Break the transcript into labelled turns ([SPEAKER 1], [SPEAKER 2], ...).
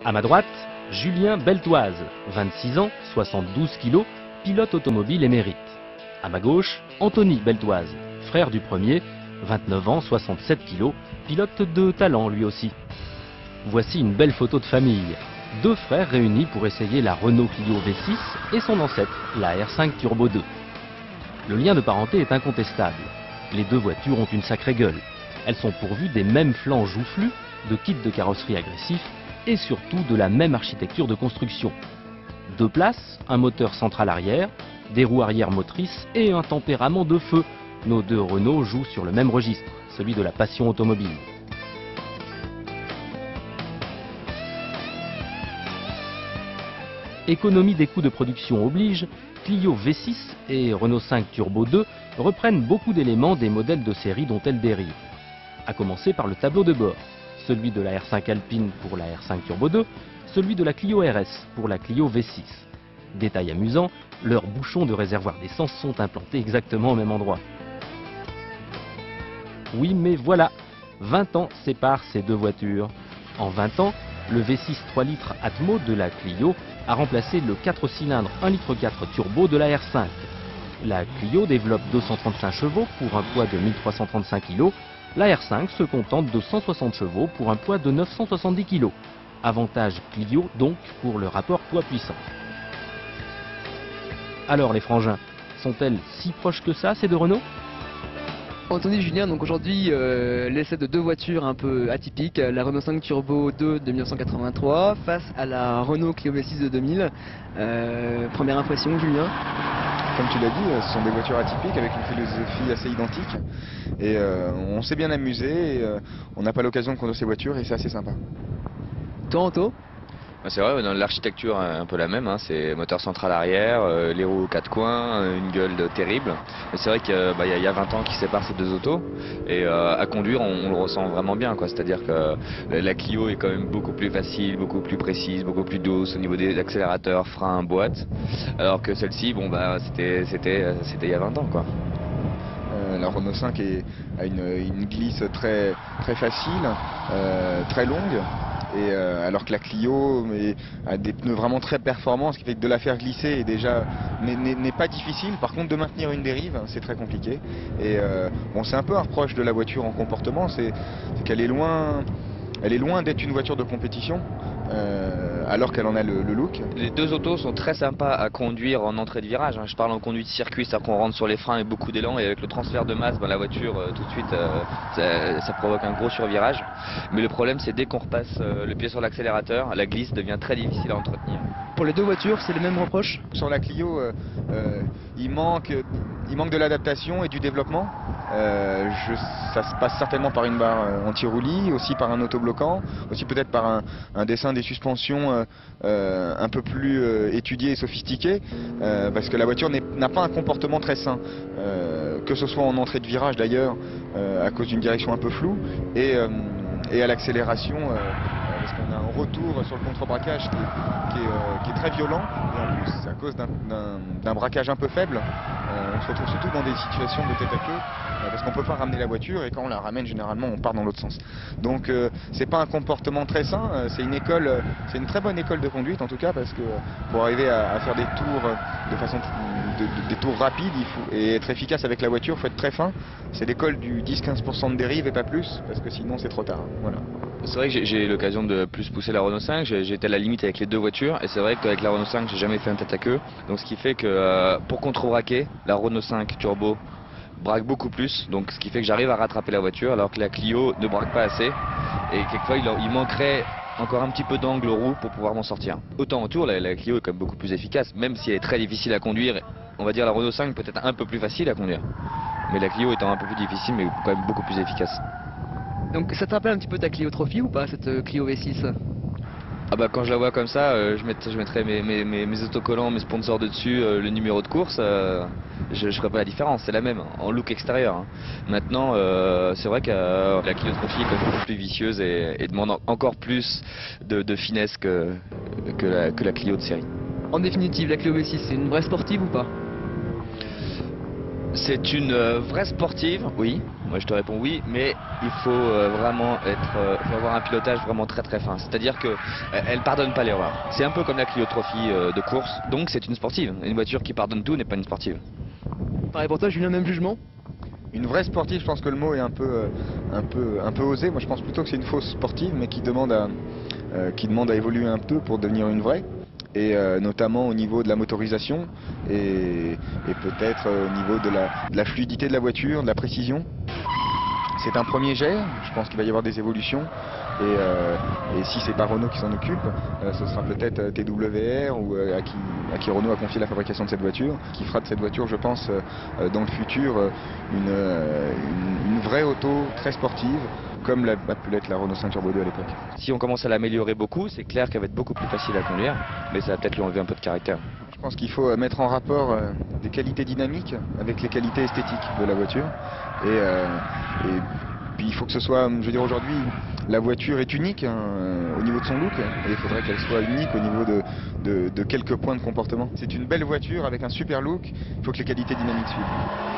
[SPEAKER 1] À ma droite, Julien Beltoise, 26 ans, 72 kg, pilote automobile émérite. À ma gauche, Anthony Beltoise, frère du premier, 29 ans, 67 kg, pilote de talent lui aussi. Voici une belle photo de famille. Deux frères réunis pour essayer la Renault Clio V6 et son ancêtre, la R5 Turbo 2. Le lien de parenté est incontestable. Les deux voitures ont une sacrée gueule. Elles sont pourvues des mêmes flancs joufflus, de kits de carrosserie agressifs et surtout de la même architecture de construction. Deux places, un moteur central arrière, des roues arrière motrices et un tempérament de feu. Nos deux Renault jouent sur le même registre, celui de la passion automobile. Économie des coûts de production oblige, Clio V6 et Renault 5 Turbo 2 reprennent beaucoup d'éléments des modèles de série dont elles dérivent. À commencer par le tableau de bord, celui de la R5 Alpine pour la R5 Turbo 2, celui de la Clio RS pour la Clio V6. Détail amusant, leurs bouchons de réservoir d'essence sont implantés exactement au même endroit. Oui, mais voilà, 20 ans séparent ces deux voitures. En 20 ans, le V6 3 litres Atmo de la Clio a remplacé le 4 cylindres 1,4 litre turbo de la R5. La Clio développe 235 chevaux pour un poids de 1335 kg. La R5 se contente de 160 chevaux pour un poids de 970 kg. Avantage Clio donc pour le rapport poids-puissance. Alors les frangins, sont-elles si proches que ça ces deux Renault ?
[SPEAKER 2] Anthony, Julien, donc aujourd'hui l'essai de deux voitures un peu atypiques, la Renault 5 Turbo 2 de 1983 face à la Renault Clio V6 de 2000. Première impression, Julien?
[SPEAKER 3] Comme tu l'as dit, ce sont des voitures atypiques avec une philosophie assez identique et on s'est bien amusé et on n'a pas l'occasion de conduire ces voitures et c'est assez sympa.
[SPEAKER 2] Toi, Anto?
[SPEAKER 4] C'est vrai, dans l'architecture un peu la même, hein, c'est moteur central arrière, les roues aux quatre coins, une gueule terrible. Mais c'est vrai qu'il y a 20 ans qui séparent ces deux autos et à conduire on le ressent vraiment bien, quoi. C'est-à-dire que la Clio est quand même beaucoup plus facile, beaucoup plus précise, beaucoup plus douce au niveau des accélérateurs, freins, boîte. Alors que celle-ci, c'était il y a 20 ans, quoi.
[SPEAKER 3] La Renault 5 a une glisse très facile, très longue. Et alors que la Clio a des pneus vraiment très performants, ce qui fait que de la faire glisser n'est pas difficile. Par contre, de maintenir une dérive, c'est très compliqué. Et bon, c'est un peu un reproche de la voiture en comportement, c'est qu'elle est loin d'être une voiture de compétition, alors qu'elle en a le look.
[SPEAKER 4] Les deux autos sont très sympas à conduire en entrée de virage, hein. Je parle en conduite circuit, c'est-à-dire qu'on rentre sur les freins avec beaucoup d'élan et avec le transfert de masse, la voiture tout de suite ça provoque un gros survirage. Mais le problème c'est dès qu'on repasse le pied sur l'accélérateur, la glisse devient très difficile à entretenir.
[SPEAKER 2] Pour les deux voitures, c'est les mêmes reproches?
[SPEAKER 3] Sur la Clio, il manque de l'adaptation et du développement. Ça se passe certainement par une barre anti-roulis, aussi par un autobloquant, aussi peut-être par un dessin des suspensions un peu plus étudié et sophistiqué, parce que la voiture n'a pas un comportement très sain, que ce soit en entrée de virage d'ailleurs, à cause d'une direction un peu floue, et à l'accélération, parce qu'on a un retour sur le contre-braquage qui est très violent, et en plus à cause d'un braquage un peu faible, on se retrouve surtout dans des situations de tête à queue, parce qu'on peut pas ramener la voiture et quand on la ramène généralement on part dans l'autre sens. Donc c'est pas un comportement très sain, c'est une très bonne école de conduite en tout cas, parce que pour arriver à faire des tours de façon des tours rapides et être efficace avec la voiture, il faut être très fin. C'est l'école du 10-15% de dérive et pas plus, parce que sinon c'est trop tard. Voilà.
[SPEAKER 4] C'est vrai que j'ai eu l'occasion de plus pousser la Renault 5, j'ai été à la limite avec les deux voitures et c'est vrai qu'avec la Renault 5 j'ai jamais fait un tête à queue, donc ce qui fait que pour contre-braquer, la Renault 5 Turbo braque beaucoup plus, donc ce qui fait que j'arrive à rattraper la voiture alors que la Clio ne braque pas assez et quelquefois il manquerait encore un petit peu d'angle roue pour pouvoir m'en sortir. Autant en tour, la Clio est quand même beaucoup plus efficace, même si elle est très difficile à conduire. On va dire la Renault 5 peut-être un peu plus facile à conduire, mais la Clio étant un peu plus difficile mais quand même beaucoup plus efficace.
[SPEAKER 2] Donc ça te rappelle un petit peu ta Clio Trophy ou pas, cette Clio V6?
[SPEAKER 4] Ah bah quand je la vois comme ça, je mettrais mes autocollants, mes sponsors de dessus, le numéro de course, je ferais pas la différence, c'est la même, en look extérieur, hein. Maintenant, c'est vrai que la Clio Trophy est quand même beaucoup plus vicieuse et demande encore plus de finesse que la Clio de série.
[SPEAKER 2] En définitive, la Clio V6, c'est une vraie sportive ou pas?
[SPEAKER 4] C'est une vraie sportive, oui. Moi je te réponds oui, mais il faut vraiment faut avoir un pilotage vraiment très très fin. C'est-à-dire que elle pardonne pas l'erreur. C'est un peu comme la Clio Trophy de course, donc c'est une sportive. Une voiture qui pardonne tout n'est pas une sportive.
[SPEAKER 2] Pareil pour toi, Julien, même jugement?
[SPEAKER 3] Une vraie sportive, je pense que le mot est un peu osé. Moi je pense plutôt que c'est une fausse sportive, mais qui demande à évoluer un peu pour devenir une vraie. Et notamment au niveau de la motorisation et peut-être au niveau de la fluidité de la voiture, de la précision. C'est un premier jet, je pense qu'il va y avoir des évolutions et si c'est pas Renault qui s'en occupe, ce sera peut-être TWR ou à qui Renault a confié la fabrication de cette voiture, qui fera de cette voiture, je pense, dans le futur, une vraie auto très sportive, comme a pu l'être la Renault 5 Turbo 2 à l'époque.
[SPEAKER 4] Si on commence à l'améliorer beaucoup, c'est clair qu'elle va être beaucoup plus facile à conduire, mais ça va peut-être lui enlever un peu de caractère.
[SPEAKER 3] Je pense qu'il faut mettre en rapport des qualités dynamiques avec les qualités esthétiques de la voiture. Et puis il faut que ce soit, je veux dire aujourd'hui, la voiture est unique au niveau de son look. Et il faudrait qu'elle soit unique au niveau de quelques points de comportement. C'est une belle voiture avec un super look, il faut que les qualités dynamiques suivent.